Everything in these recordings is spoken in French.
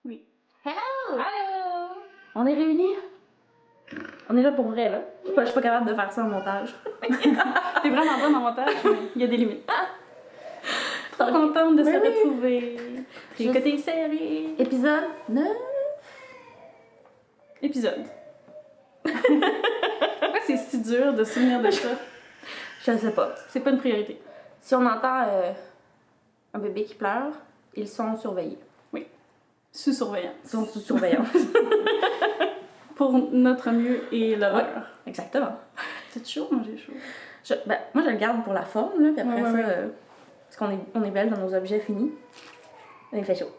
Oui. Hello! Allô! On est réunis. On est là pour vrai, là. Je suis pas capable de faire ça en montage. T'es vraiment bonne en montage, mais il y a des limites. Trop contente de se retrouver. Tricoter série. Épisode 9. Épisode. Pourquoi c'est si dur de se souvenir de ça? Je sais pas. C'est pas une priorité. Si on entend un bébé qui pleure, ils sont surveillés. Oui. Sous surveillance. Ils sont sous surveillance. Pour notre mieux et l'horreur. Ouais, exactement. C'est chaud? Moi, j'ai chaud. Moi, je le garde pour la forme, là, puis après Ouais. parce qu'on on est belle dans nos objets finis. Il fait chaud.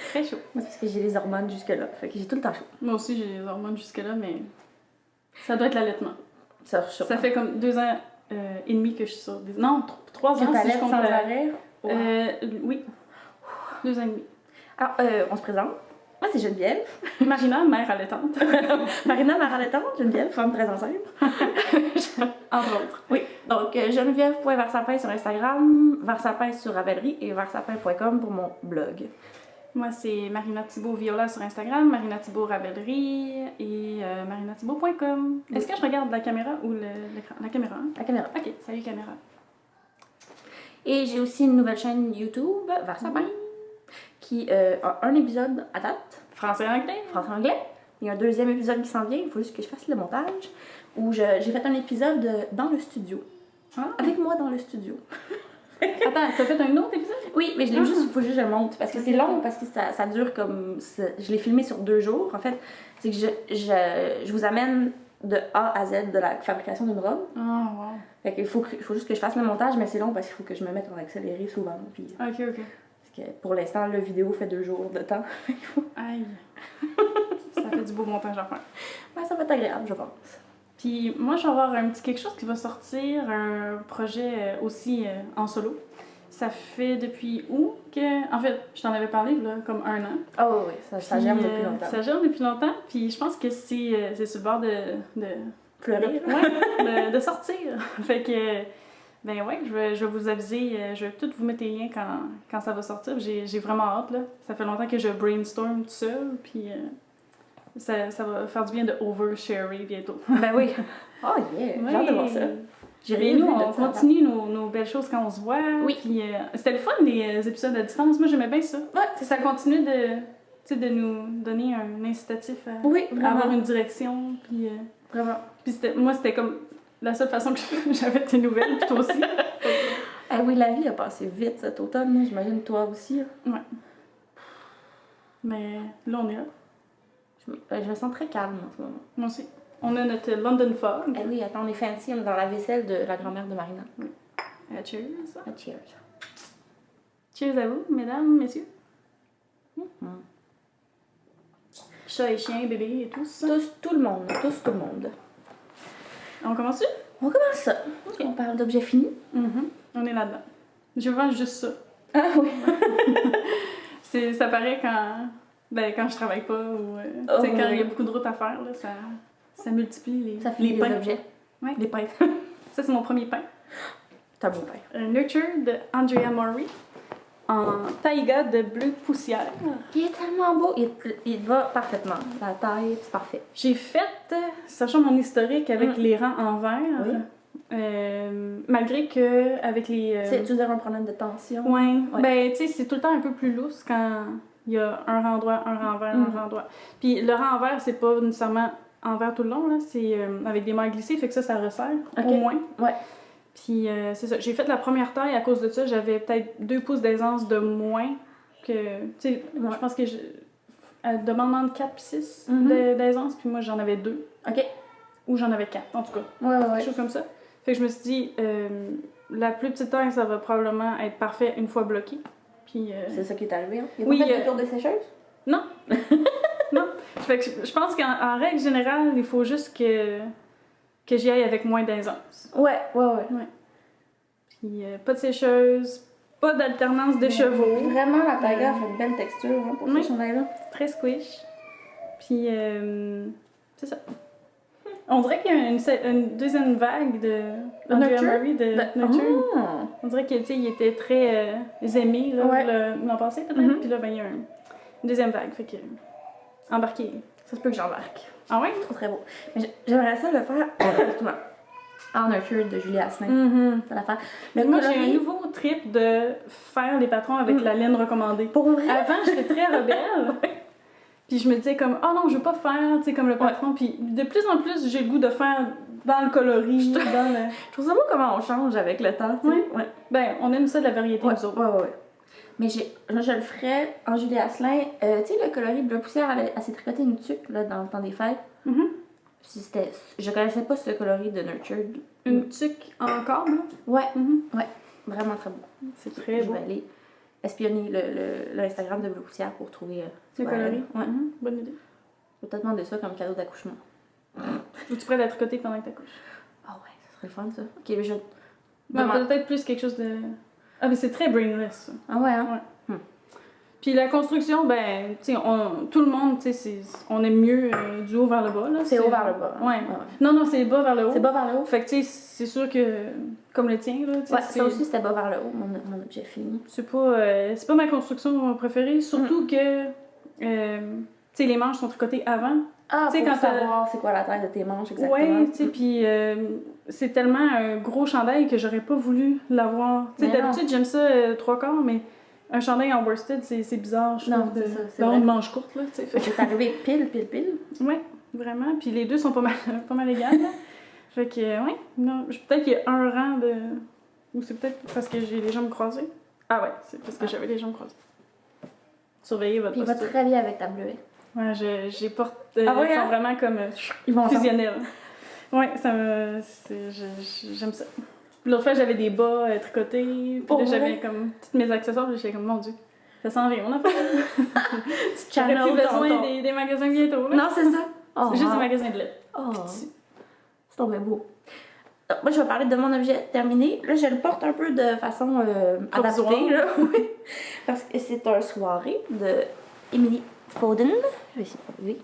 Très chaud. Parce que j'ai les hormones jusque-là. Fait que j'ai tout le temps chaud. Moi aussi, j'ai les hormones jusque-là, mais ça doit être l'allaitement. Ça fait comme 2 ans et demi que je suis sur des... Non, 3 ans si je t'allaites compte sans la- arrêt. Oui. 2 ans et demi. Alors, on se présente. Moi, c'est Geneviève. Marina, mère allaitante. Marina, mère allaitante. Geneviève, femme très enceinte. Entre autres. Oui. Donc, Geneviève.versapin sur Instagram, Versapin sur Ravelry et versapin.com pour mon blog. Moi, c'est Marina Thibault Viola sur Instagram, Marina Thibault Rabellerie et marinathibault.com. Est-ce que je regarde la caméra ou l'écran? La caméra. Hein? La caméra. Ok, salut caméra. Et j'ai aussi une nouvelle chaîne YouTube, Versapin, qui a un épisode à date, Français et anglais. français-anglais. Il y a un deuxième épisode qui s'en vient, il faut juste que je fasse le montage, où j'ai fait un épisode dans le studio. Ah. Avec moi dans le studio. Attends, t'as fait un autre épisode? Oui, mais il faut juste que je le monte parce que c'est long, parce que ça dure comme... Je l'ai filmé sur 2 jours. En fait, c'est que je vous amène de A à Z de la fabrication d'une robe. Ah, wow. Fait qu'il faut juste que je fasse le montage, mais c'est long parce qu'il faut que je me mette en accéléré souvent. Puis, Ok. parce que pour l'instant, la vidéo fait 2 jours de temps. Aïe. Ça fait du beau montage à faire. Ouais, ça va être agréable, je pense. Puis moi, je vais avoir un petit quelque chose qui va sortir, un projet aussi en solo. Ça fait depuis août que... En fait, je t'en avais parlé, là, comme 1 an. Oh oui, ça germe depuis longtemps. Ça germe depuis longtemps, puis je pense que c'est sur le bord de Fleurir. ouais, de sortir. Fait que, ben ouais, je vais vous aviser, je vais tout vous mettre les liens quand ça va sortir. J'ai vraiment hâte, là. Ça fait longtemps que je brainstorm tout seul, puis ça va faire du bien de oversharer bientôt. Ben oui. Oh yeah, j'ai hâte de voir ça. J'ai Mais rien nous, vu de on ça. continue nos belles choses quand on se voit. Oui. Puis c'était le fun, les épisodes à distance. Moi, j'aimais bien ça. Ouais, c'est Ça continue de nous donner un incitatif à Oui, à vraiment. avoir une direction. Puis, Vraiment. puis moi, c'était comme la seule façon que j'avais tes nouvelles, puis toi aussi. Ah oui, la vie a passé vite cet automne, moi, j'imagine toi aussi. Ouais. Mais là, on est là. Je me sens très calme en ce moment. Moi aussi. On a notre London Fog. Eh oui, attends, on est fancy, on est dans la vaisselle de la grand-mère de Marina. Cheers. Ah, cheers. Cheers à vous, mesdames, messieurs. Mhm. Chat et chien, bébé et tout ça. Tout le monde. On commence-tu? On commence ça. On parle d'objets finis. On est là-dedans. Je vends juste ça. Ah oui. Ça paraît quand je travaille pas ou Oh, tu sais, quand il y a oui. beaucoup de routes à faire, là, ça multiplie Ça fait les des pains. objets. Ouais. Des pains. Ça, c'est mon premier pain. T'as un beau pain. Un Nurture de Andrea Mori en taïga de bleu poussière. Il est tellement beau. Il va parfaitement. La taille, c'est parfait. J'ai fait, sachant mon historique avec les rangs en verre, Oui. malgré que avec les... Tu veux dire un problème de tension? Ouais. Ouais. Ben, tu sais, c'est tout le temps un peu plus lousse quand il y a un rang droit, un rang vert, un rang droit. Puis le rang en vert, c'est pas nécessairement en vert tout le long, là. C'est avec des mailles glissées, fait que ça resserre, Ok. au moins. Ouais. Puis c'est ça. J'ai fait la première taille à cause de ça. J'avais peut-être 2 pouces d'aisance de moins que... Tu sais, je pense que elle demande entre 4 et 6 d'aisance, puis moi, j'en avais 2. OK. Ou j'en avais 4, en tout cas. Ouais. Quelque chose comme ça. Fait que je me suis dit, la plus petite taille, ça va probablement être parfait une fois bloqué. Puis, C'est ça qui est arrivé. Hein? Il y a Oui, pas fait de tour de sécheuse? non. Non. Fait que je pense qu'en règle générale, il faut juste que j'y aille avec moins d'aisance. Ouais. Puis, pas de sécheuse, pas d'alternance de chevaux. Vraiment, la taiga fait une belle texture hein, pour Oui. ce chandail-là. Très squish. Puis, c'est ça. On dirait qu'il y a une deuxième vague de Andrea Nurture? Murray de Nurture. On dirait qu'il était très aimé là, Ouais. l'an passé, peut-être. Mhm. Puis là, ben, il y a une deuxième vague. Fait que. Embarqué. Ça se peut que j'embarque. Ah ouais? Trop très beau. Mais j'aimerais ça le faire. Excuse-moi. En Nurture de Julie Asselin. Mhm. C'est l'affaire. Mais Le moi, j'ai coloris- un nouveau trip de faire les patrons avec la laine recommandée. Pour vrai? Avant, j'étais très rebelle. Puis je me disais comme, oh non, je veux pas faire, tu sais, comme le patron. Puis de plus en plus, j'ai le goût de faire dans le coloris, dans le... Je trouve ça beau comment on change avec le temps. Tu sais. Ouais. Ben, on aime ça de la variété, Ouais, nous autres. ouais. Mais je le ferais en Julie Asselin. Tu sais, le coloris bleu poussière, elle s'est tricotée une tuque là, dans le temps des fêtes. Mhm. Je connaissais pas ce coloris de Nurture. Une tuque en câble. Ouais, Mhm. vraiment très beau. C'est très Je beau. vais aller espionner l'Instagram de bleu poussière pour trouver Le coloris. Ouais. Mhm. Bonne idée. Je vais peut-être demander ça comme cadeau d'accouchement. Ou tu pourrais la tricoter pendant que t'accouches. Ah ouais, ça serait le fun ça. Ok, mais je. Ben, demande- peut-être plus quelque chose de... Ah, mais c'est très brainless, ça. Ah ouais, hein? Puis la construction, ben, tu sais, tout le monde, tu sais, on aime mieux du haut vers le bas, là. C'est haut vers le bas. hein. Ouais. Non, c'est bas vers le haut. C'est bas vers le haut? Fait que, tu sais, c'est sûr que, comme le tien, là, tu sais, Ouais, c'est... ça aussi c'était bas vers le haut, mon objet fini. C'est pas ma construction préférée, surtout que, tu sais, les manches sont tricotées avant. Ah, Tu sais, pour quand t'as- savoir c'est quoi la taille de tes manches exactement. Ouais, tu sais, puis c'est tellement un gros chandail que j'aurais pas voulu l'avoir. Tu sais, Mais d'habitude, j'aime ça 3/4, mais un chandail en worsted, c'est bizarre, je Non, trouve, c'est ça, c'est d'avoir vrai. une manche courte, là, tu sais. Fait que- C'est arrivé pile. Ouais, vraiment. Puis les deux sont pas mal égales, là. Fait que, ouais, non, peut-être qu'il y a un rang de... Ou c'est peut-être parce que j'ai les jambes croisées. Ah ouais, c'est parce que j'avais les jambes croisées. Surveillez votre Puis il va posture. très bien avec ta bleuette. Ouais, j'ai porte... Ah ouais, ils sont hein? vraiment comme Ils vont ensemble. fusionnels. Ouais, ça me... J'aime ça. Puis l'autre fois, j'avais des bas tricotés. Puis Pour là, vrai? j'avais comme tous mes accessoires. Puis j'étais comme, mon Dieu, ça s'en vient, on a pas... Tu J'aurais channel plus besoin ton- des magasins bientôt, là. Non, c'est ça. Oh, C'est juste wow. des magasins de lait. Oh, c'est tombé beau. Moi, je vais parler de mon objet terminé. Là, je le porte un peu de façon adaptée, Provisoire. là. Oui. Parce que c'est un soirée de Emily Foden. Je vais essayer de trouver.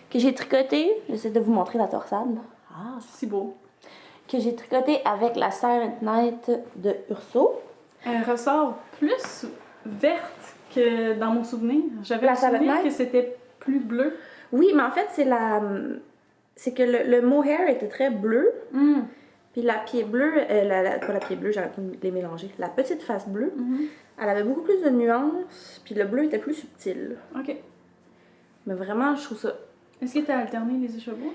Que j'ai tricoté. J'essaie de vous montrer la torsade. Ah. Si beau. Que j'ai tricoté avec la Silent Night de Urso. Elle ressort plus verte que dans mon souvenir. J'avais La le souvenir salade que c'était plus bleu. Oui, mais en fait, c'est que le mohair était très bleu. Puis la pied bleue, pas la pied bleue, j'arrête de les mélanger. La petite face bleue, elle avait beaucoup plus de nuances, puis le bleu était plus subtil. OK. Mais vraiment, je trouve ça. Est-ce que tu as alterné les écheveaux?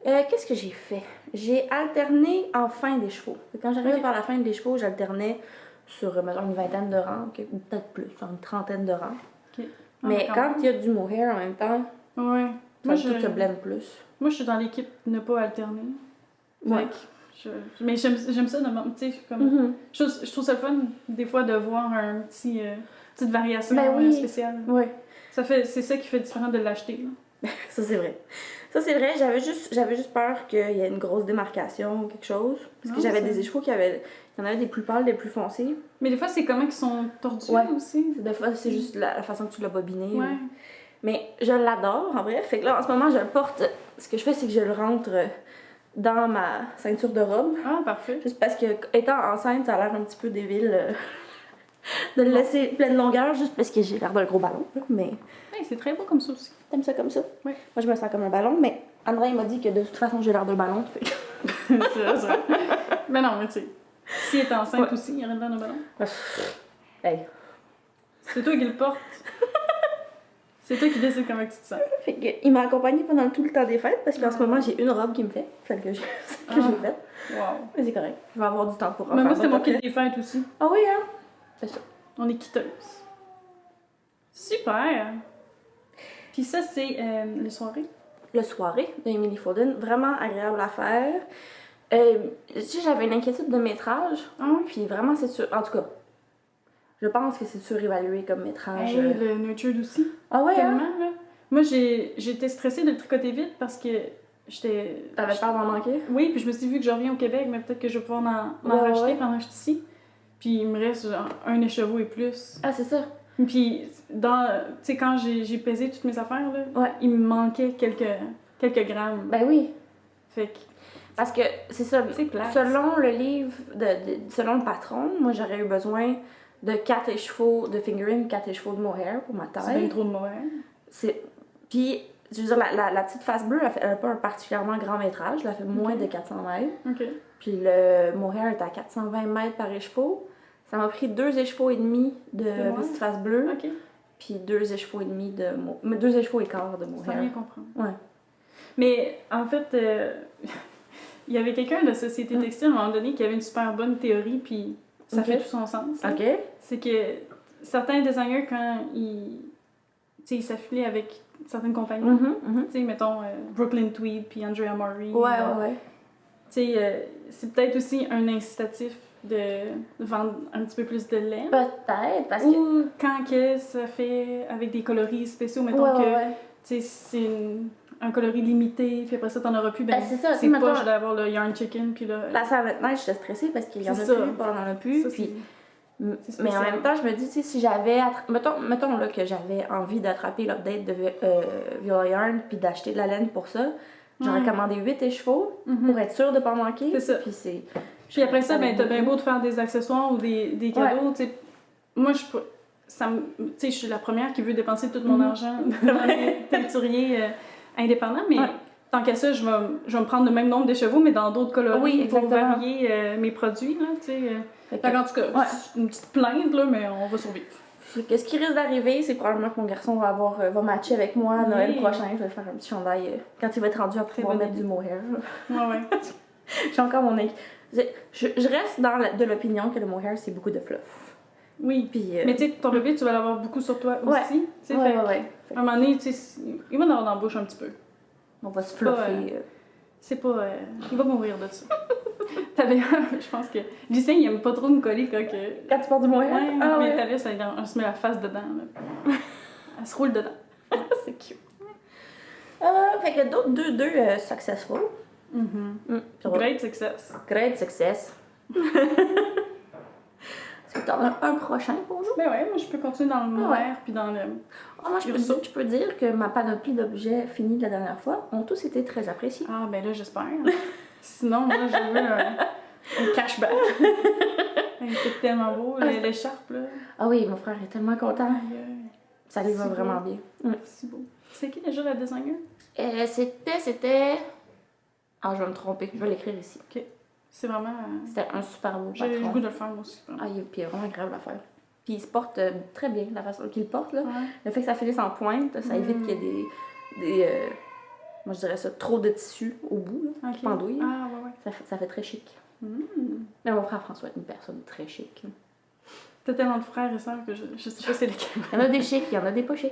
Qu'est-ce que j'ai fait? J'ai alterné en fin des chevaux. Quand j'arrivais Ok. vers la fin des chevaux, j'alternais sur, mettons, une vingtaine de rangs, ou peut-être plus, genre une trentaine de rangs. OK. Mais Ah, quand il y a du mohair en même temps, Ouais. ça tout se blende plus. Moi, je suis dans l'équipe ne pas alterner. Ouais. Fait que mais j'aime ça, tu sais, comme... Je trouve ça le fun, des fois, de voir un petite variation Ben oui. spéciale. Oui. C'est ça qui fait différent de l'acheter, là. Ça, c'est vrai. Ça, c'est vrai. J'avais juste peur qu'il y ait une grosse démarcation ou quelque chose. Parce que Non, j'avais ça- des écheveaux il y en avait des plus pâles, des plus foncés. Mais des fois, c'est comment qu'ils sont tordus Ouais. aussi. Des fois, c'est juste la façon que tu l'as bobiné. Ouais. Mais je l'adore, en vrai. Fait que là, en ce moment, je le porte. Ce que je fais, c'est que je le rentre dans ma ceinture de robe. Ah, parfait. Juste parce que, étant enceinte, ça a l'air un petit peu débile de le laisser pleine longueur, juste parce que j'ai l'air d'un gros ballon. Mais Hey, c'est très beau comme ça aussi. t'aimes ça comme ça? Oui. Moi, je me sens comme un ballon, mais André il m'a dit que de toute façon, j'ai l'air d'un ballon. Fait que... c'est vrai. Mais non, mais tu sais, si elle est enceinte Ouais. aussi, il y aurait dans le ballon. Hey. C'est toi qui le portes. C'est toi qui décides comment tu te sens. Fait que, il m'a accompagnée pendant tout le temps des fêtes parce qu'en ce moment, j'ai une robe qui me fait, celle que j'ai faite. Wow. Mais c'est correct. Je vais avoir du temps pour en Mais moi, faire c'était mon d'autres. kit des fêtes aussi. Ah oui, hein? C'est ça. On est quitteuse. Super! Puis ça, c'est les soirées. Le soirée de Emily Foden, vraiment agréable à faire. Tu sais, j'avais une inquiétude de métrage, Ah oui? puis vraiment, c'est sûr. En tout cas, je pense que c'est surévalué comme métrage. Hey, le Nurtured aussi. Ah ouais, Tellement, hein? là. Moi, j'étais stressée de le tricoter vite parce que j'étais... T'avais peur d'en manquer? Oui, puis je me suis dit, vu que je reviens au Québec, mais peut-être que je vais pouvoir m'en Ouais, racheter ouais. pendant que je suis ici. Puis il me reste genre, un écheveau et plus. Ah, c'est ça. Puis, tu sais, quand j'ai pesé toutes mes affaires, là, Ouais. il me manquait quelques grammes. Ben oui. Fait que Parce que c'est ça, c'est plate. selon le livre, selon le patron, moi j'aurais eu besoin de 4 écheveaux de fingering, 4 écheveaux de mohair pour ma C'est taille. bien trop de mohair. Puis, je veux dire, la petite face bleue, elle n'a pas un particulièrement grand métrage, elle fait moins de 400 mètres. OK. Puis le mohair est à 420 mètres par écheveau. Ça m'a pris 2 écheveaux et demi de petite face bleue, OK. puis 2 écheveaux et demi de 2 écheveaux et quart de Sans mohair. rien comprendre. Ouais. Mais en fait, il y avait quelqu'un de Société Textile à un moment donné qui avait une super bonne théorie, puis ça fait tout son sens. là. OK. C'est que certains designers, quand ils s'affiliaient avec certaines compagnies, tu sais, mettons Brooklyn Tweed puis Andrea Maury. Ouais. Tu sais, c'est peut-être aussi un incitatif de vendre un petit peu plus de laine. Peut-être, parce que. Ou quand que ça fait avec des coloris spéciaux, mettons que tu sais, c'est un coloris limité, puis après ça, t'en auras plus, ben c'est ça, c'est mettons- pas, je vais avoir le yarn chicken, puis là... La savette neige, j'étais stressée parce qu'il y en a C'est ça. plus, pas on en a plus. ça, Puis, c'est mais en spécial. même temps, je me dis, tu sais, si j'avais. Mettons là, que j'avais envie d'attraper l'update de Viola Yarn puis d'acheter de la laine pour ça, j'aurais commandé 8 écheveaux pour être sûre de pas manquer. C'est ça. Puis c'est. Puis après ça, ben t'as bien beau de faire des accessoires ou des cadeaux, tu sais. Moi, tu sais, je suis la première qui veut dépenser tout mon argent dans les teinturiers indépendants, mais tant qu'à ça, je vais me prendre le même nombre d'écheveaux, mais dans d'autres coloris pour exactement. varier mes produits, là, tu sais. Fait que- Fait qu'en tout cas, c'est une petite plainte, là, mais on va survivre. Ce qui risque d'arriver, c'est probablement que mon garçon va matcher avec moi à Noël Oui. prochain. Je vais faire un petit chandail quand il va être rendu à pouvoir bonne mettre idée. du mohair. Ouais. J'ai encore mon je reste dans de l'opinion que le mohair, c'est beaucoup de fluff. Oui. Puis, Mais tu sais, ton bébé, tu vas l'avoir beaucoup sur toi Ouais. aussi. Tu sais, fait que, à un moment donné, tu sais, il va en avoir dans la bouche un petit peu. On va se pas, fluffer. C'est pas... il va mourir de ça. T'avais... je pense que... Lucien, il aime pas trop me coller quand que... Quand tu portes du mohair? Ouais, Ah, mais ouais. Tavis, elle se met la face dedans, là. Elle se roule dedans. C'est cute. Fait que d'autres deux successful. Great success. Great success. Est-ce que t'en as un prochain pour nous? Ben ouais, moi, je peux continuer dans le noir, puis dans le... Moi, je peux dire que ma panoplie d'objets finis de la dernière fois ont tous été très appréciés. Ah, ben là, j'espère. Sinon, moi, je veux un cashback. C'est tellement beau, l'écharpe, là. Ah oui, mon frère est tellement content. Aïe, aïe. Ça lui va C'est vraiment beau. bien. C'est beau. C'est qui déjà la designer? C'était... Ah, je vais me tromper. Je vais l'écrire ici. Ok. C'est vraiment... C'était un super beau J'ai le patron. goût de le faire, moi aussi. Vraiment. Ah, il est vraiment agréable à faire. Puis il se porte très bien, la façon qu'il le porte, là. Ouais. Le fait que ça finisse en pointe, ça évite qu'il y ait des moi je dirais ça, trop de tissu au bout, là, qui Ok. pendouille. Ah, ouais. Ça fait très chic. Mm. Mais mon frère François est une personne très chic. T'as tellement de frères et sœurs que je sais pas c'est lesquels. Il y en a des chics, il y en a des pas chics.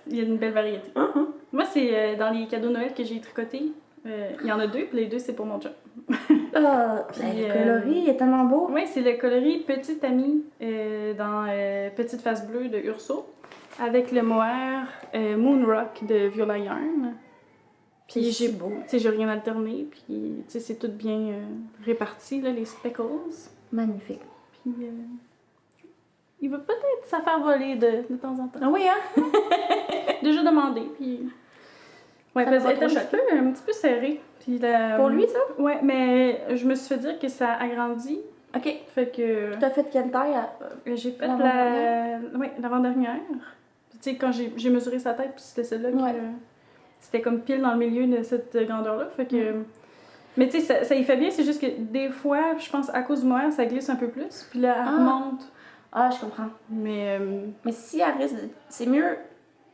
Il y a une belle variété. Moi, c'est dans les cadeaux Noël que j'ai tricotés. Il y en a 2, puis les 2, c'est pour mon chum. Ah, Puis, le coloris est tellement beau. Oui, c'est le coloris Petite Amie dans Petite Face Bleue de Urso, avec le mohair Moon Rock de Viola Yarn. Puis C'est beau. j'ai rien alterné, puis tu sais, c'est tout bien réparti, là, les speckles. Magnifique. Puis il va peut-être se faire voler de temps en temps. Ah oui, hein? Déjà demandé, puis... Ouais, Ça parce m'a qu'elle est pas trop un petit peu serrée. Puis Pour lui, ça? Ouais, mais je me suis fait dire que ça agrandit. Ok. Fait que... Tu as fait quelle taille? J'ai fait L'avant-dernière? ouais, l'avant-dernière. Tu sais, quand j'ai mesuré sa tête, puis c'était celle-là Ouais. qui... c'était comme pile dans le milieu de cette grandeur-là. Fait que... Mais tu sais, ça y fait bien, c'est juste que des fois, je pense, à cause du mohair, ça glisse un peu plus. Puis là, elle remonte. Ah, je comprends. Mais... Mais si elle risque de... C'est mieux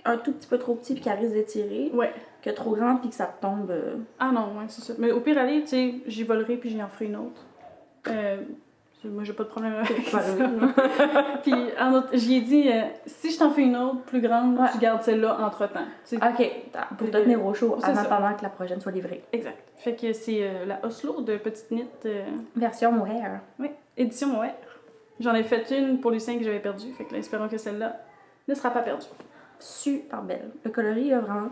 un tout petit peu trop petit puis qu'elle risque d'étirer ouais. que trop grand puis que ça tombe... Ah non, ouais, c'est ça. Mais au pire, aller, tu sais, j'y volerai puis j'y en ferai une autre. Moi, j'ai pas de problème avec ça. Puis, en autre, j'y ai dit, si je t'en fais une autre plus grande, tu gardes celle-là entre-temps. Tu sais. Ok, pour te tenir au chaud C'est en ça. attendant que la prochaine soit livrée. Exact. Fait que c'est la Oslo de Petite Knit. Version mohair. Oui, édition mohair. J'en ai fait une pour Lucien que j'avais perdu. Fait que là, espérons que celle-là ne sera pas perdue. Super belle. Le coloris est vraiment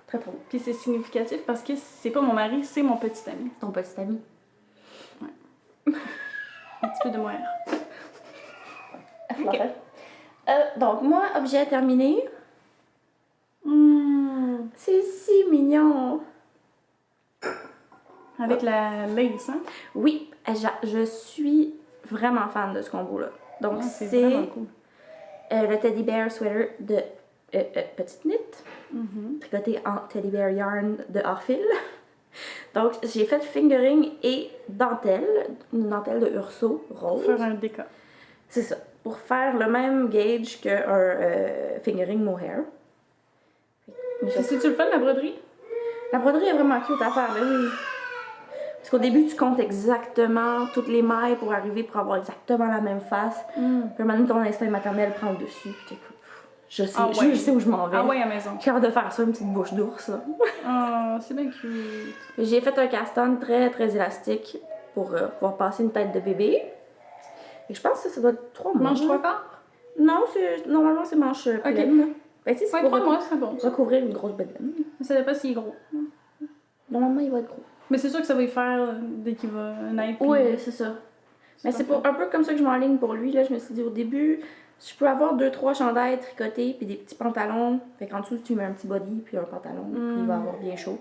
très beau. Puis c'est significatif parce que c'est pas mon mari, c'est mon petit ami. Ton petit ami. Un petit peu de mohair. Ok. Donc, moi, objet terminé. C'est si mignon. Avec la lace, hein? Oui, je suis vraiment fan de ce combo-là. Donc, c'est c'est vraiment cool. Le Teddy Bear Sweater de Petite Knit, tricoté en Teddy Bear Yarn de Orphil. Donc, j'ai fait fingering et dentelle, une dentelle de Urso rose. Pour faire un déca. C'est ça, pour faire le même gauge qu'un fingering mohair. C'est-tu le fun, la broderie? La broderie est vraiment cute à faire, mais oui. Parce qu'au début, tu comptes exactement toutes les mailles pour avoir exactement la même face. Puis un moment donné, ton instinct maternel prend le dessus. Puis je sais où je m'en vais. Ah ouais, à maison. J'ai hâte de faire ça, une petite bouche d'ours. Oh, c'est bien cute. J'ai fait un cast-on très très élastique pour pouvoir passer une tête de bébé. Et je pense que ça doit être 3 mois. Mange 3 quarts? Non, normalement c'est manche pleine. Ben, tu sais, c'est 3 mois, c'est bon. Recouvrir une grosse bedaine. Ça dépend s'il est gros. Normalement, il va être gros. Mais c'est sûr que ça va y faire dès qu'il va naître. Oui, c'est ça. Mais c'est un peu comme ça que je m'enligne pour lui. Là. Je me suis dit au début, je peux avoir 2-3 chandails tricotés puis des petits pantalons. Fait qu'en dessous, tu mets un petit body puis un pantalon. Puis il va avoir bien chaud.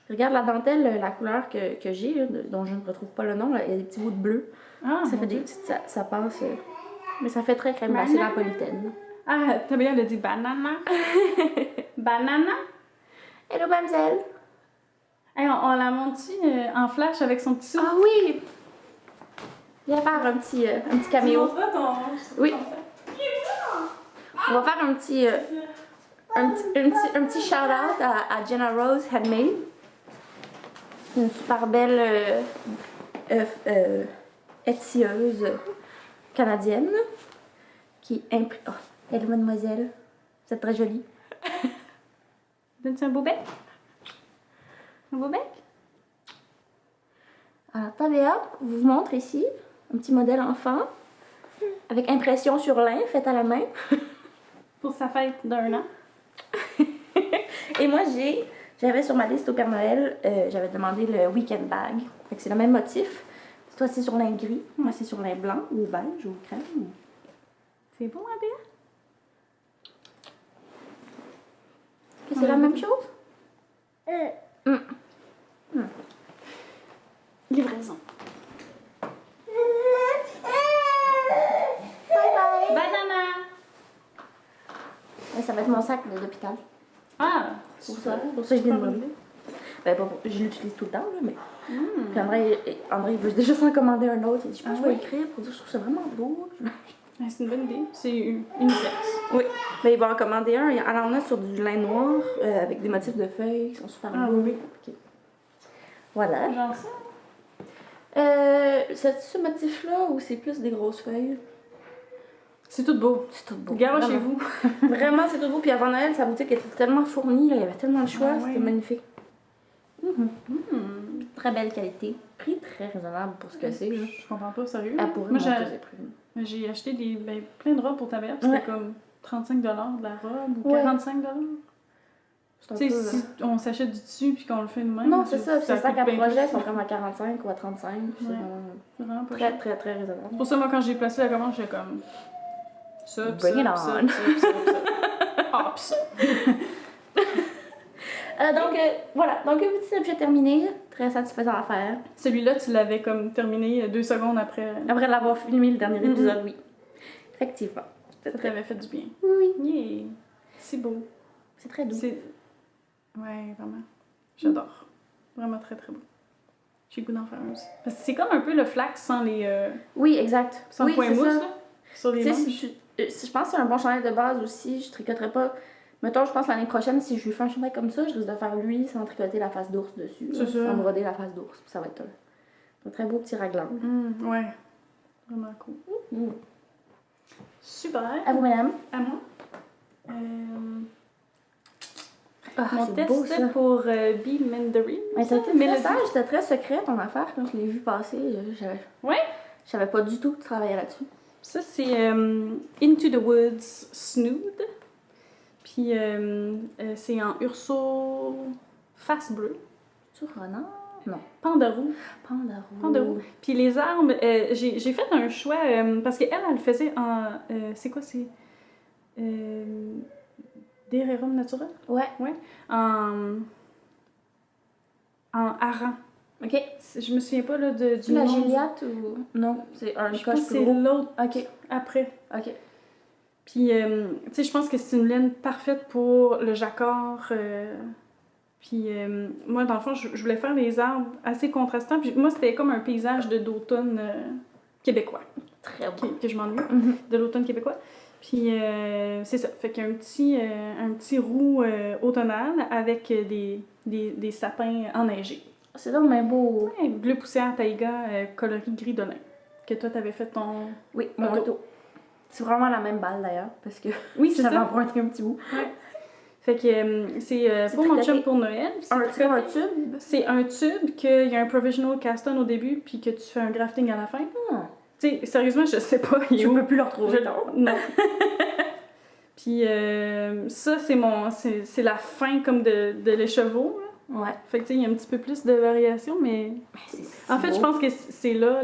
Regarde la dentelle, la couleur que j'ai, là, dont je ne retrouve pas le nom. Là, il y a des petits bouts de bleu. Ah, ça fait des petites. Ça passe. Mais ça fait très crème glacée napolitaine. Ah, t'as bien, elle a dit banana. Banana? Hello, mademoiselle. Hey, on la monte-tu en flash avec son petit souffle? Ah oui! Viens faire un petit caméo. Oui. On va faire un petit shout-out à Jenna Rose Handmade. Une super belle étilleuse canadienne qui imprime. Oh, hello mademoiselle, vous êtes très jolie. Donne-tu un beau bec? Un beau bec? Alors, Tavia vous montre ici un petit modèle enfant avec impression sur lin faite à la main. Pour sa fête d'1 an. Et moi, j'avais sur ma liste au Père Noël, j'avais demandé le weekend bag. Fait que c'est le même motif. Toi, c'est sur lin gris, moi, c'est sur lin blanc ou beige ou crème. C'est beau, hein, Béa? Que c'est la même chose? Livraison. Bye bye! Banana! Ouais, ça va être mon sac d'hôpital. Ah! Pour ça je viens de demander. Ben, pas pour... je l'utilise tout le temps, là, mais. Puis André, il veut déjà s'en commander un autre. Il dit, je pense que je vais écrire pour dire que je trouve ça vraiment beau. C'est une bonne idée. C'est unisexe. Oui. Ben, il va en commander un. Alors, on a sur du lin noir avec des motifs de feuilles qui sont super beaux. Oui. Okay. Voilà. Genre ça? C'est ce motif-là ou c'est plus des grosses feuilles? C'est tout beau. C'est tout beau. Gare chez vous. Vraiment, c'est tout beau. Puis avant Noël, sa boutique était tellement fournie. Là, il y avait tellement de choix. C'était magnifique. Très belle qualité. Prix très raisonnable pour ce que c'est. Je comprends pas, sérieux. Elle pourrait Moi, monter prix. j'ai acheté plein de robes pour ta mère. C'était comme 35$ de la robe ou 45$. Tu sais, si on s'achète du tissu puis qu'on le fait nous-mêmes. Non, c'est ça. C'est ça qu'à coûte projet, sont comme à 45 ou à 35. C'est vraiment pas très, cher. très, très raisonnable. C'est pour ça, moi, quand j'ai placé la commande, j'étais comme. Ça, pis Bring it ça, on. pis ça, pis ça, pis ça. Ah, pis ça. Donc, voilà. Donc, un petit objet terminé. Très satisfaisant à faire. Celui-là, tu l'avais comme terminé 2 secondes après. Après l'avoir filmé le dernier épisode, oui. Effectivement. Ça t'avait fait du bien. Oui. Yeah. C'est beau. C'est très doux. Ouais, vraiment. J'adore. Vraiment très, très beau. J'ai le goût d'en faire un aussi. Parce que c'est comme un peu le flax sans les... Oui, exact. sans oui, point mousse, là. Sur les manches. Si je pense que c'est un bon chandail de base aussi, je tricoterais pas. Mettons, je pense l'année prochaine, si je lui fais un chandail comme ça, je risque de faire lui sans tricoter la face d'ours dessus. C'est ça. Sans broder la face d'ours. Ça va être un très beau petit raglan. Ouais. Vraiment cool. Super. À vous, madame. À moi. Mon c'est test beau, ça. pour Bee Mandarin. Mais c'était très sage, c'était très secret ton affaire quand je l'ai vu passer. Ouais. Je savais pas du tout que tu travaillais là-dessus. Ça, c'est Into the Woods Snood. Puis c'est en urso face bleue. Tu renard? Non. Pandarou. Pandarou. Puis les arbres, j'ai fait un choix parce qu'elle, elle faisait en. C'est quoi, c'est. Dererum naturel? Ouais. Ouais. En hareng. Ok. Je me souviens pas là, du Tu la nom. Gilliatt ou. Non, c'est un Je coche pense que plus c'est gros. l'autre Ok. après. Ok. Puis, tu sais, je pense que c'est une laine parfaite pour le jacquard. Puis, moi, dans le fond, je voulais faire des arbres assez contrastants. Puis, moi, c'était comme un paysage d'automne québécois. Très beau. Que je m'ennuie, de l'automne québécois. Puis, c'est ça. Fait qu'il y a un petit roux automnal avec des sapins enneigés. C'est donc bien beau. Ouais, bleu poussière taïga coloris gris de lin. Que toi, t'avais fait ton... Oui, mon auto. C'est vraiment la même balle d'ailleurs, parce que oui, c'est j'avais ça. emprunté un petit bout. Ouais. Fait que c'est pour mon chum pour Noël. C'est un tube? C'est un tube qu'il y a un provisional cast-on au début puis que tu fais un grafting à la fin. Tu sais, sérieusement, je sais pas. Je peux plus le retrouver. Non. Puis ça, c'est la fin comme de l'écheveau. Ouais. Fait que tu sais, il y a un petit peu plus de variation, mais... En fait, je pense que c'est là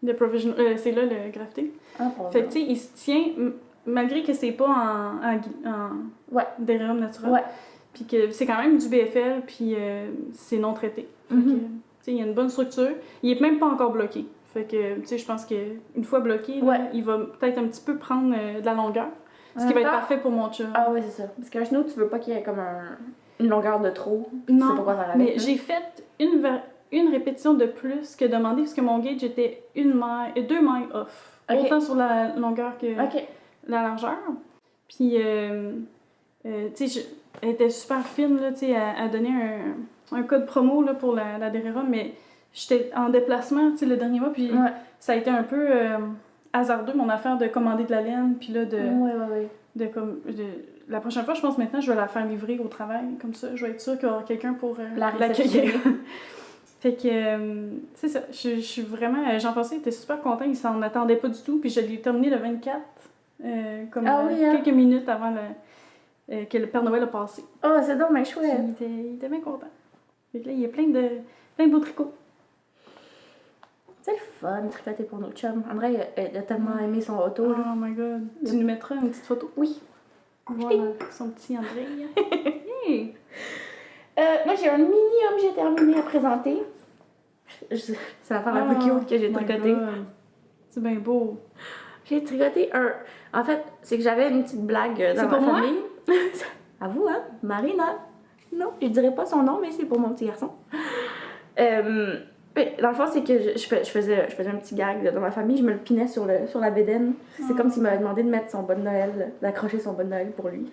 le provisional... c'est là le grafting. Fait que tu sais, il se tient... Malgré que c'est pas en dérivum naturel. Ouais. Puis que c'est quand même du BFL, puis c'est non traité. Fait que, tu sais, il y a une bonne structure. Il est même pas encore bloqué. Fait que, tu sais, je pense qu'une fois bloqué, là, il va peut-être un petit peu prendre de la longueur. Ce qui va être parfait pour mon chum. Ah oui, c'est ça. Parce qu'un genou, tu veux pas qu'il y ait comme une longueur de trop. Non, tu sais pas quoi faire avec, mais j'ai fait une répétition de plus que demandé, parce que mon gauge était 2 mailles off. Okay. Autant sur la longueur que... la largeur. Puis, tu sais, elle était super fine, là, tu sais, à donner un code promo, là, pour la Derera, mais j'étais en déplacement, tu sais, le dernier mois, puis ça a été un peu hasardeux, mon affaire de commander de la laine, puis là, la prochaine fois, je pense maintenant, je vais la faire livrer au travail, comme ça, je vais être sûre qu'il y aura quelqu'un pour l'accueillir. Fait que, c'est ça, je suis vraiment... Jean-François était super content, il s'en attendait pas du tout, puis je l'ai terminé le 24. Quelques minutes avant que le Père Noël a passé. Oh, c'est donc bien chouette! Il était bien content. Fait que là, il y a plein de beaux tricots. C'est le fun, tricoter pour nos chums. André, il a tellement aimé son auto. Oh my god. Tu nous mettras une petite photo? Oui. Voilà, son petit André. Hey. Là, j'ai un mini objet terminé à présenter. C'est l'affaire la plus cute que j'ai tricoté. C'est bien beau. J'ai tricoté En fait, c'est que j'avais une petite blague dans ma famille. À vous, hein? Marina. Non, je dirais pas son nom, mais c'est pour mon petit garçon. Dans le fond, c'est que je faisais un petit gag dans ma famille. Je me le pinais sur la bédaine. C'est comme s'il m'avait demandé de mettre son bon Noël, d'accrocher son bon Noël pour lui.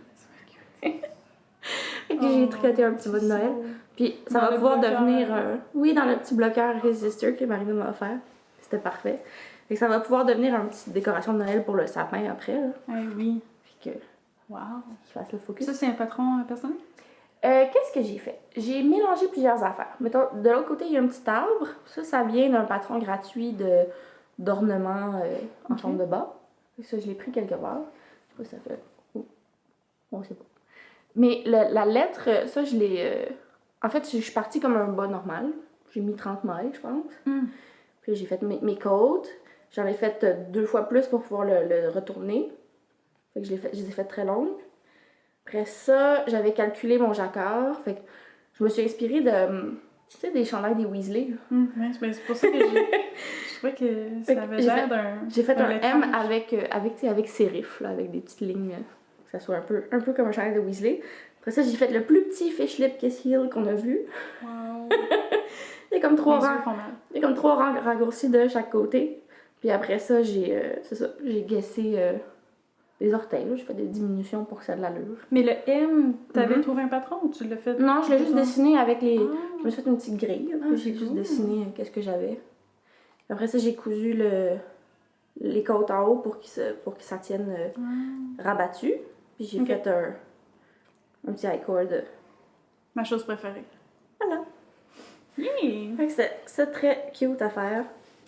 Et que j'ai tricoté un petit bon Noël. Puis ça va pouvoir devenir... oui, dans le petit bloqueur Resistor que Marina m'a offert. C'était parfait. Et ça va pouvoir devenir une petite décoration de Noël pour le sapin après. Là. Oui. Puis que... Wow. Je fasse le focus. Ça, c'est un patron personnel? Qu'est-ce que j'ai fait? J'ai mélangé plusieurs affaires. Mettons, de l'autre côté, il y a un petit arbre. Ça vient d'un patron gratuit d'ornements en forme de bas. Ça, je l'ai pris quelque part. Je sais pas si ça fait... On sait pas. Mais la lettre, ça, je l'ai... En fait, je suis partie comme un bas normal. J'ai mis 30 mailles, je pense. Puis j'ai fait mes côtes. J'en ai fait 2 fois plus pour pouvoir le retourner. Fait que je les ai fait très longues. Après ça, j'avais calculé mon jacquard. Fait que je me suis inspirée de... Tu sais, des chandails des Weasley. C'est pour ça que je trouvais que ça avait l'air d'un... J'ai fait un M avec sérif, là, avec des petites lignes. Que ça soit un peu comme un chandail de Weasley. Après ça, j'ai fait le plus petit fish lip kiss heel qu'on a vu. Wow. Il y a comme 3 rangs raccourcis de chaque côté. Puis après ça, j'ai guessé les orteils. J'ai fait des diminutions pour que ça ait de l'allure. Mais le M, t'avais trouvé un patron ou tu l'as fait? Non, je l'ai juste dessiné avec les... Je me suis fait une petite grille. J'ai juste dessiné qu'est-ce que j'avais. Après ça, j'ai cousu les côtes en haut pour que ça tienne rabattu. Puis j'ai fait un petit high cord. Ma chose préférée. Voilà. Yeah. Fait que c'est très cute à faire.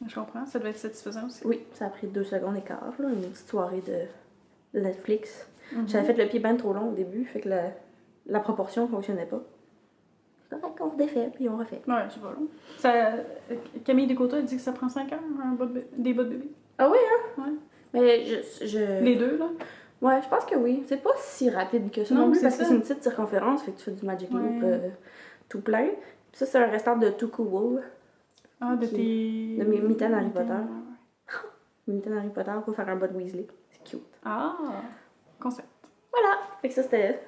Je comprends, ça devait être satisfaisant aussi. Oui, ça a pris 2 secondes et quart, là, une petite soirée de Netflix. J'avais fait le pied ben trop long au début, fait que la proportion fonctionnait pas. C'est correct qu'on défait, puis on refait. Ouais, c'est pas long. Camille Descoteaux a dit que ça prend 5 heures, des bas de bébé. Ah oui, hein? Ouais. Mais Les deux, là? Ouais, je pense que oui. C'est pas si rapide que ça non plus, parce que c'est une petite circonférence, fait que tu fais du Magic Loop tout plein. Ça, c'est un restant de Tuku Wool. Ah, de tes... De mes mitaines Harry Potter. Ouais. Mes mitaines Harry Potter pour faire un bas de Weasley. C'est cute. Ah, concept. Voilà. Fait que ça, c'était...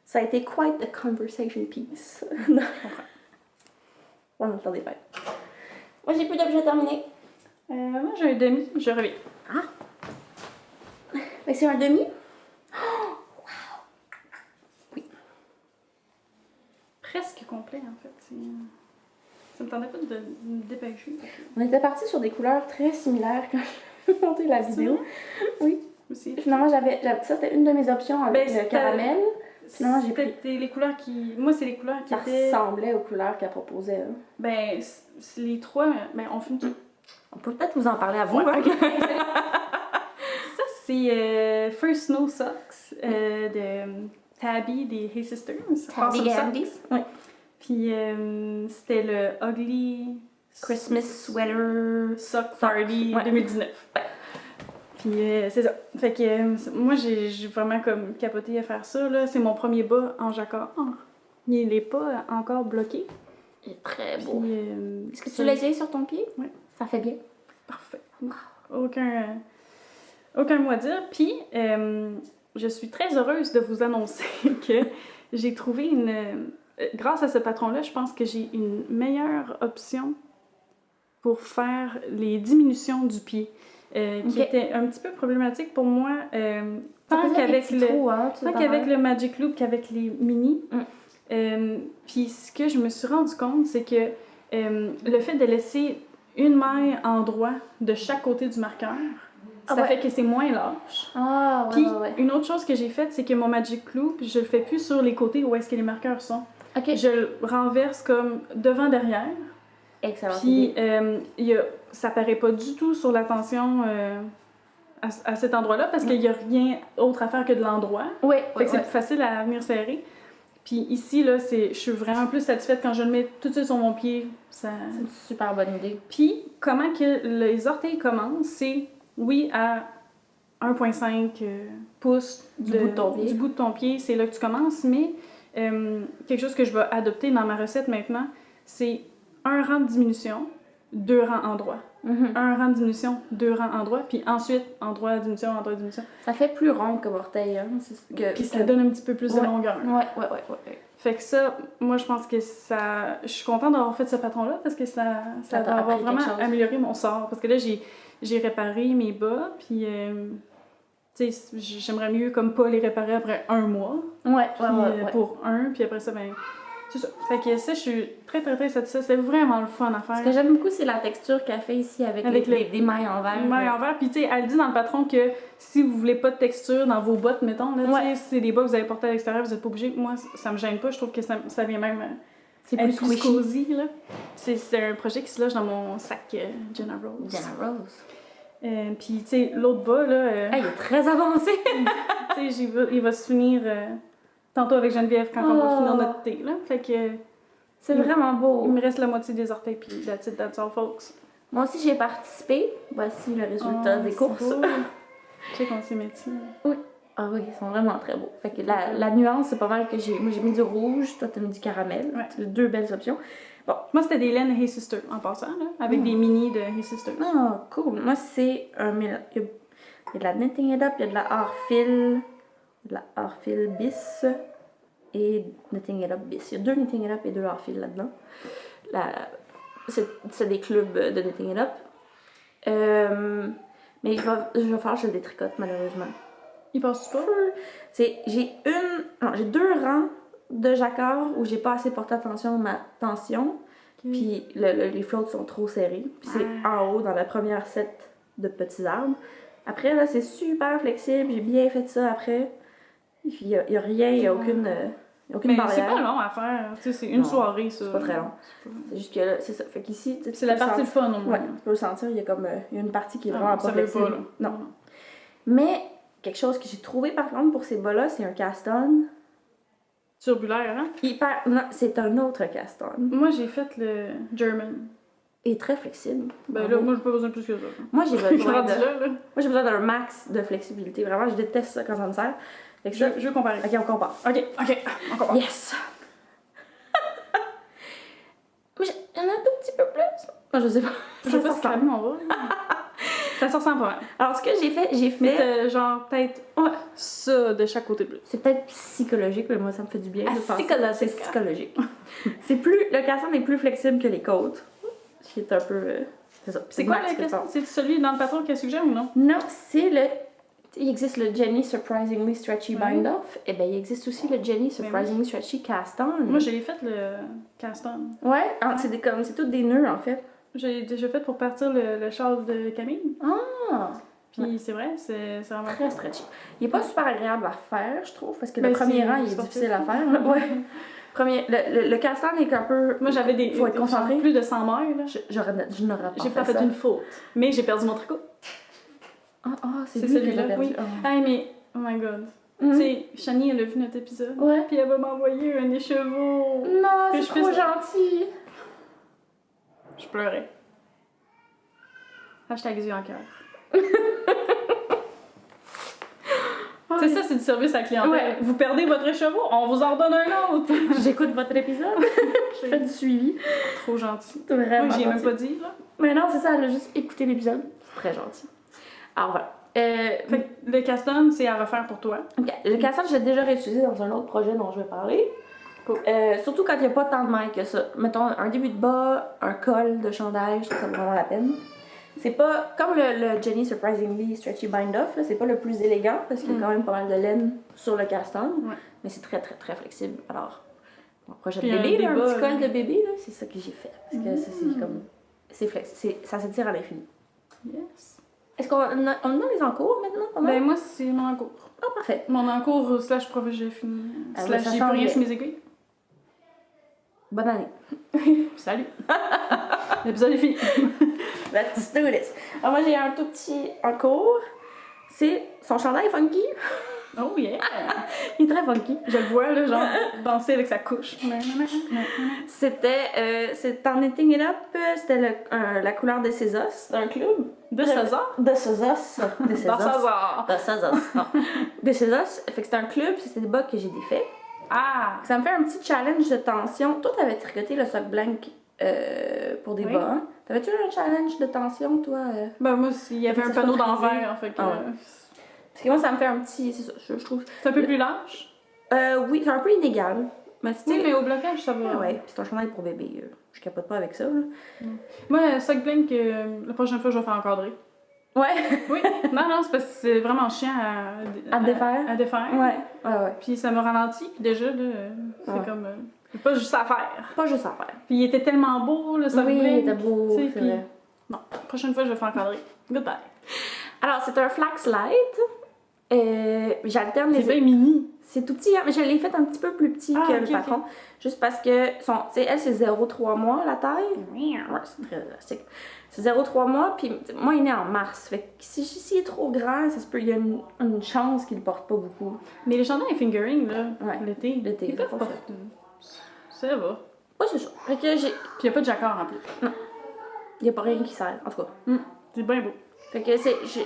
Ça a été quite a conversation piece. Pendant le temps des fêtes. Moi, j'ai plus d'objets terminés. Moi, j'ai un demi, je reviens. Ah! Fait que c'est un demi. Presque complet, en fait. Ça me tentait pas de me dépêcher. On était partis sur des couleurs très similaires quand j'ai monté la vidéo. Oui. Aussi. Finalement, ça, c'était une de mes options avec le caramel. Finalement, j'ai pris... les couleurs qui... Moi, c'est les couleurs qui ça ressemblait aux couleurs qu'elle proposait. Hein. Ben, c'est les trois... Ben, on fume tout. On peut peut-être vous en parler à vous. Ouais, hein? okay. Ça, c'est First Snow Socks de Tabby des Hey Sisters. Tabby Candies. Oui. Puis c'était le Ugly Christmas Sweater Sock Party 2019. Ouais. Puis c'est ça. Fait que moi, j'ai vraiment comme capoté à faire ça. Là. C'est mon premier bas en jacquard. Il n'est pas encore bloqué. Il est très beau. Puis, est-ce que tu l'as essayé sur ton pied? Oui. Ça fait bien. Parfait. Aucun mot à dire. Puis, je suis très heureuse de vous annoncer que j'ai trouvé grâce à ce patron-là, je pense que j'ai une meilleure option pour faire les diminutions du pied, qui était un petit peu problématique pour moi, tant qu'avec le Magic Loop qu'avec les mini. Puis ce que je me suis rendu compte, c'est que le fait de laisser une maille en droit de chaque côté du marqueur, ça fait que c'est moins lâche. Puis une autre chose que j'ai faite, c'est que mon Magic Loop, je le fais plus sur les côtés où est-ce que les marqueurs sont. Je le renverse comme devant-derrière. Excellent. Puis ça paraît pas du tout sur la tension à cet endroit-là parce qu'il y a rien autre à faire que de l'endroit. Fait que c'est plus facile à venir serrer. Puis ici, là, je suis vraiment plus satisfaite quand je le mets tout de suite sur mon pied. C'est une super bonne idée. Puis, comment que les orteils commencent, c'est, oui, à 1,5 pouces du bout de ton pied, c'est là que tu commences, mais quelque chose que je vais adopter dans ma recette maintenant, c'est un rang de diminution, 2 rangs en droit. Un rang de diminution, 2 rangs en droit, puis ensuite, en droit, diminution, en droit, diminution. Ça fait plus rond comme orteil, hein. Puis ça donne un petit peu plus de longueur. Ouais. Fait que ça, moi, je pense que ça... Je suis contente d'avoir fait ce patron-là parce que ça va avoir vraiment amélioré mon sort. Parce que là, j'ai réparé mes bas, puis... tu sais, j'aimerais mieux comme pas les réparer après 1 mois. Pour puis après ça, ben... C'est ça. Fait que ça, je suis très, très, très satisfaite. C'est vraiment le fun à faire. Ce que j'aime beaucoup, c'est la texture qu'elle fait ici avec des mailles en verre. Des mailles en verre. Puis, tu sais, elle dit dans le patron que si vous voulez pas de texture dans vos bottes, mettons, là, tu sais, si c'est des bas que vous avez portés à l'extérieur, vous êtes pas obligé. Moi, ça me gêne pas. Je trouve que ça vient même. C'est plus cosy, là. C'est un projet qui se loge dans mon sac Jenna Rose. Puis, tu sais, l'autre bas, là... il est très avancé! Tu sais, il va se finir... tantôt avec Geneviève quand on va finir notre thé, là. Fait que... C'est vraiment beau. Il me reste la moitié des orteils, puis that's all, folks. Moi aussi, j'ai participé. Voici le résultat des courses. Je sais qu'on s'est métiers. Oui. Ah oui, ils sont vraiment très beaux. Fait que la nuance, c'est pas mal que j'ai... Moi, j'ai mis du rouge, toi, t'as mis du caramel. Ouais. C'est 2 belles options. Bon. Moi, c'était des laines Hey Sister, en passant, là, avec des mini de Hey Sisters. Ah, cool. Moi, c'est un mélange... Il y a de la Knitting It Up, il y a de la Hors-Fil bis et Knitting It Up bis. Il y a 2 Knitting It Up et 2 Hors-Fil là-dedans. C'est des clubs de Knitting It Up. Mais je le détricote, malheureusement. Il passe pas? J'ai 2 rangs de jacquard où j'ai pas assez porté attention à ma tension. Puis les floats sont trop serrés. Puis c'est en haut, dans la première set de petits arbres. Après, là, c'est super flexible. J'ai bien fait ça après. Puis il y a rien, il y a aucune barrière. C'est pas long à faire. Tu sais, c'est une soirée, ça. C'est pas très long. C'est juste que là, c'est ça. Fait qu'ici, c'est la partie fun, au moins. Ouais, tu peux le sentir. Il y a comme une partie qui est vraiment pas flexible. Non. Mais quelque chose que j'ai trouvé, par contre, pour ces bas-là, c'est un cast-on. Turbulaire, hein? Non, c'est un autre cast-on. Moi, j'ai fait le German. Et très flexible. Ben là, moi, j'ai pas besoin de plus que ça. Moi, j'ai besoin d'un max de flexibilité. Vraiment, je déteste ça quand ça me sert. Fait que je veux comparer. Ok, on compare. Ok, on compare. Yes! Il y en a un tout petit peu plus. Moi, je sais pas. Je sais pas si ça on va. Ça se ressemble pas mal. Alors, ce que j'ai fait. Mais t'as genre peut-être ça de chaque côté plus. C'est peut-être psychologique, mais moi, ça me fait du bien. Psychologique. C'est psychologique. Le casson est plus flexible que les côtes. Ce qui est un peu. C'est ça. C'est quoi la question? C'est celui dans le patron qu'elle suggère ou non? Non, c'est le. Il existe le Jenny Surprisingly Stretchy Bind-Off. Et bien, il existe aussi le Jenny Surprisingly Stretchy Cast-On. Moi, j'ai fait le cast-on. Ouais, c'est tous des nœuds, en fait. J'ai déjà fait pour partir le châle de Camille. Ah! Puis c'est vrai, c'est vraiment très stretchy. Il est pas super agréable à faire, je trouve, parce que ben, le premier rang, il est difficile à faire. Là. Ouais. Le cast-on est un peu. Moi, j'avais des. Faut être concentré. Plus de 100 mètres, là. Je n'aurais pas J'ai pas fait une faute. Mais j'ai perdu mon tricot. C'est celui-là, oui. Ah, mais, oh my god. Tu sais, Shani, elle a vu notre épisode. Ouais. Puis elle va m'envoyer un écheveau. Non, c'est trop gentil. Je pleurais. Hashtag yeux en cœur. C'est ça, c'est du service à la clientèle. Ouais. Vous perdez votre écheveau, on vous en donne un autre. J'écoute votre épisode. Je fais du suivi. Trop gentil. C'est vraiment Moi, j'y ai gentil. même pas dit, là. Mais non, c'est ça, elle a juste écouté l'épisode. C'est très gentil. Alors voilà. Fait que le cast-on, c'est à refaire pour toi. Okay. Le cast-on, je l'ai déjà réutilisé dans un autre projet dont je vais parler. Cool. Surtout quand il n'y a pas tant de mailles que ça. Mettons un début de bas, un col de chandail, je trouve ça vaut vraiment la peine. C'est pas comme le Jenny Surprisingly Stretchy Bind-Off, c'est pas le plus élégant parce qu'il y a quand même pas mal de laine sur le cast-on, mais c'est très très très flexible. Alors, mon projet de bébé, là, un petit col de bébé, là, c'est ça que j'ai fait. Parce que c'est comme. C'est flexible, ça s'étire à l'infini. Yes. Est-ce qu'on a les encours maintenant? Ben, moi, c'est mon encours. Ah, parfait. Mon encours / projet, j'ai fini. / ça j'ai sent plus rien bien. sur mes aiguilles. Bonne année. Salut. L'épisode est fini. Let's do this. Alors, moi, j'ai un tout petit encours. C'est son chandail funky. Oh yeah! Il est très funky. Je le vois, là, genre, danser avec sa couche. C'est en Knitting It Up, c'était la couleur de ses os d'un club. De César? De ses os. De ses os. César. De ses os. Non. De ses os. Fait que c'était un club, puis c'était des bas que j'ai défaits. Ah! Ça me fait un petit challenge de tension. Toi, t'avais tricoté le sock blank pour des bas. Hein? T'avais-tu un challenge de tension, toi? Ben, moi, il y avait un panneau d'envers, en fait. Parce que moi, ça me fait un petit. C'est ça, je trouve. C'est un peu plus large? Oui, c'est un peu inégal. Mais oui, mais au blocage, ça va. Ouais, c'est un chandail pour bébé. Je capote pas avec ça. Là. Moi, Sock Blink, la prochaine fois, je vais faire encadrer. Ouais. Oui. Non, c'est parce que c'est vraiment chiant à défaire. À défaire. Ouais. Puis ça me ralentit, puis déjà, là, c'est comme. Pas juste à faire. Pas juste à faire. Puis il était tellement beau, le Sock Blink. Oui, il était beau. C'est puis... vrai. Non, la prochaine fois, je vais faire encadrer. Goodbye. Alors, c'est un flax light. J'alterne les. C'est bien mini. C'est tout petit, hein, mais je l'ai fait un petit peu plus petit que le patron. Okay. Juste parce que, elle, c'est 0,3 mois la taille. Ouais, c'est très élastique. C'est 0,3 mois, puis moi, il est né en mars. Fait que s'il est trop grand, ça se peut, il y a une chance qu'il ne porte pas beaucoup. Mais les chandails fingering, là, l'été. Ils peuvent pas. Ça va. Ouais, c'est ça. Fait que j'ai. Puis il n'y a pas de jacquard en plus. Non. Il n'y a pas rien qui sert, en tout cas. C'est bien beau. Fait que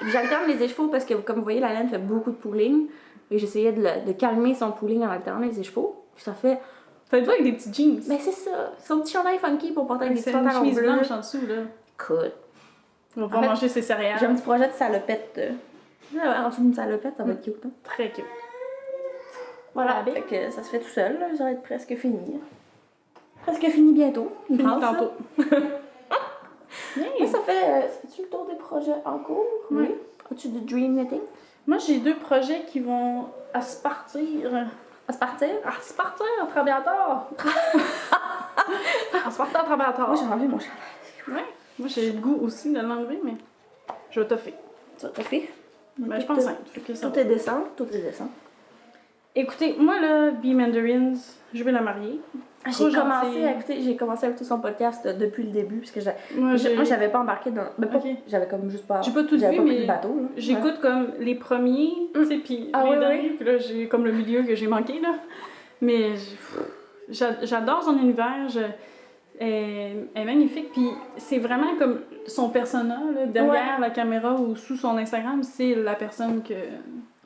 j'alterne les écheveaux parce que, comme vous voyez, la laine fait beaucoup de pooling. Et j'essayais de calmer son pooling en alternant les écheveaux. Puis ça fait. Faites-vous avec des petits jeans. Mais c'est ça. Son petit chandail funky pour porter avec des petits pantalons bleus. C'est une chemise blanche bleus. en dessous, là. Cool. On va pouvoir manger ses céréales. J'ai un petit projet de salopette. En dessous d'une salopette, ça va être cute. Hein? Très cute. Voilà. Fait que ça se fait tout seul. Là. Ça va être presque fini. Presque fini bientôt. Fini tantôt. Mais ça fait. C'est-tu le tour des projets en cours? Oui. As-tu du dream knitting? Moi, j'ai 2 projets qui vont à se partir. À se partir? À se partir, Trabiator! À se partir, Trabiator! Moi, j'ai enlevé mon chandail. Ouais. Moi, j'ai le goût aussi de l'enlever, mais je vais toffer. Tu vas toffer? Ben, je pense simple. Tout est décent. Tout est décent. Écoutez, moi, là, Bee Mandarins, je vais la marier. J'ai commencé à écouter son podcast depuis le début parce que moi j'avais pas embarqué dans j'avais comme juste pas j'ai pas tout vu mais le bateau j'écoute comme les premiers tu sais puis les derniers puis là j'ai comme le milieu que j'ai manqué là mais j'adore son univers elle est magnifique puis c'est vraiment comme son persona là, derrière la caméra ou sous son Instagram c'est la personne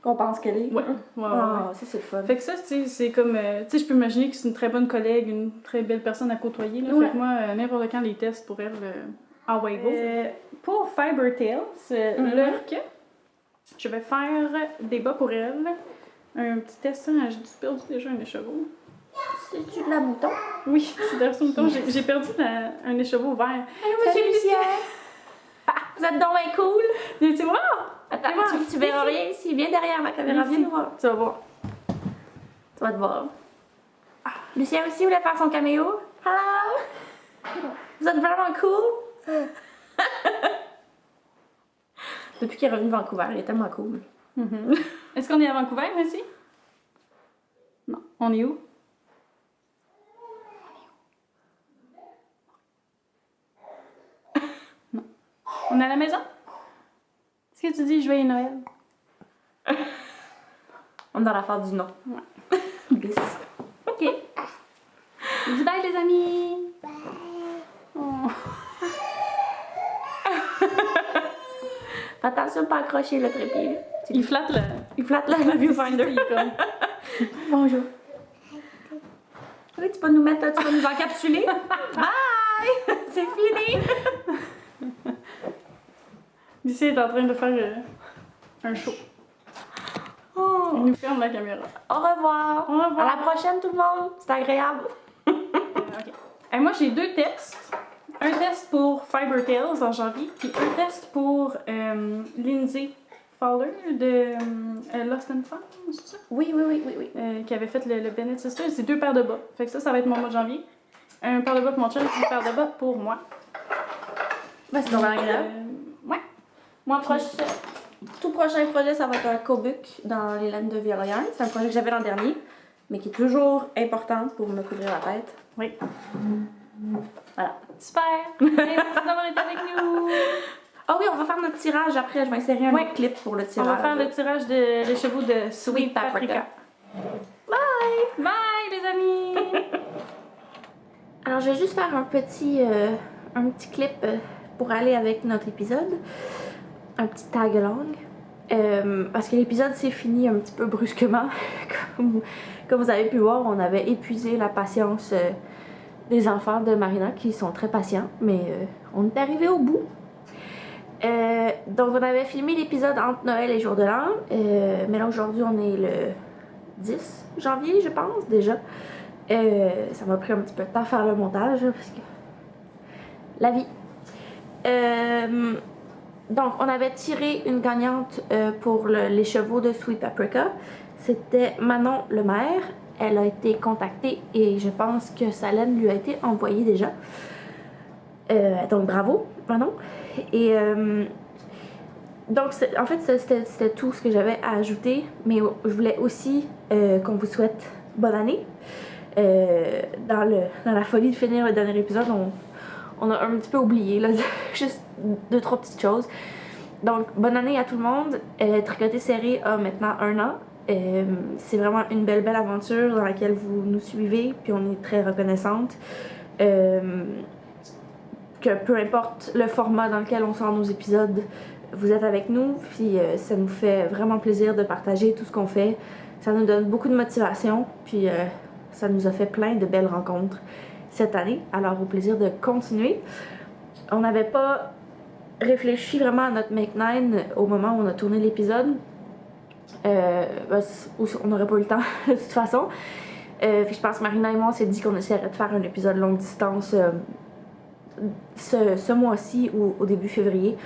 Qu'on pense qu'elle est. Ouais. Ah, ça, c'est le fun. Fait que ça, tu sais, c'est comme... tu sais, je peux imaginer que c'est une très bonne collègue, une très belle personne à côtoyer. Là. Ouais. Fait que moi, n'importe quand les tests pour elle, ah ouais, go. Pour Fiber Tales, l'Urk, je vais faire des bas pour elle. Un petit test, hein, j'ai perdu déjà un écheveau. C'est-tu de la mouton? Oui, c'est de la mouton. J'ai perdu un écheveau vert. Allô, monsieur Lucien! Vous êtes donc bien cool! Tu vois? Attends, tu verras rien ici. Viens derrière la caméra, viens nous voir. Tu vas voir. Tu vas te voir. Lucien aussi voulait faire son caméo. Hello! Vous êtes vraiment cool! Depuis qu'il est revenu de Vancouver, il est tellement cool. Est-ce qu'on est à Vancouver, aussi? Non. On est où? Non. On est à la maison? Est-ce que tu dis joyeux Noël? On est dans l'affaire du nom. Ouais. Bis. OK. Dis bye, les amis! Bye! Oh. Fais attention de pas accrocher le trépied. Il flatte le viewfinder. Il est comme... Bonjour. Oui, tu peux nous encapsuler? Bye! C'est fini! Lucie est en train de faire un show. Oh. Il nous ferme la caméra. Au revoir! Au revoir! À la prochaine, tout le monde! C'est agréable! OK. Et moi, j'ai 2 tests. Un test pour Fiber Tales en janvier, puis un test pour Lindsay Fowler de Lost and Found, c'est ça? Oui. Qui avait fait le Bennett Sisters. C'est 2 paires de bas. Fait que ça va être mon mois de janvier. Un paire de bas pour mon chum, une paire de bas pour moi. Ben, c'est vraiment agréable. Ouais. Moi, tout prochain projet, ça va être un Kobuk dans les laines de Violaillard. C'est un projet que j'avais l'an dernier, mais qui est toujours important pour me couvrir la tête. Oui. Voilà. Super! Merci d'avoir été avec nous! Ah oui, on va faire notre tirage après. Je vais insérer un autre clip pour le On tirage. va faire le tirage des chevaux de Sweet Paprika. Bye! Bye, les amis! Alors, je vais juste faire un petit clip pour aller avec notre épisode. Un petit tag along. Parce que l'épisode s'est fini un petit peu brusquement. Comme vous avez pu voir, on avait épuisé la patience des enfants de Marina qui sont très patients, mais on est arrivé au bout. Donc, on avait filmé l'épisode entre Noël et Jour de l'An. Mais là, aujourd'hui, on est le 10 janvier, je pense, déjà. Ça m'a pris un petit peu de temps à faire le montage, parce que la vie. Donc, on avait tiré une gagnante pour les chevaux de Sweet Paprika. C'était Manon Lemaire. Elle a été contactée et je pense que sa laine lui a été envoyée déjà. Donc, bravo, Manon. Et donc, en fait, c'était tout ce que j'avais à ajouter. Mais je voulais aussi qu'on vous souhaite bonne année. Dans la folie de finir le dernier épisode, on a un petit peu oublié, là, juste 2-3 petites choses. Donc, bonne année à tout le monde. Tricoter serré a maintenant 1 an. C'est vraiment une belle aventure dans laquelle vous nous suivez, puis on est très reconnaissante. Que peu importe le format dans lequel on sort nos épisodes, vous êtes avec nous, puis ça nous fait vraiment plaisir de partager tout ce qu'on fait. Ça nous donne beaucoup de motivation, puis ça nous a fait plein de belles rencontres cette année. Alors, au plaisir de continuer. On n'avait pas réfléchi vraiment à notre Make 9 au moment où on a tourné l'épisode. On n'aurait pas eu le temps de toute façon. Je pense que Marina et moi on s'est dit qu'on essaierait de faire un épisode longue distance ce mois-ci ou au début février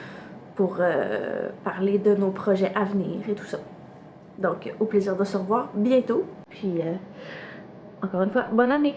pour parler de nos projets à venir et tout ça. Donc au plaisir de se revoir bientôt. Puis encore une fois, bonne année!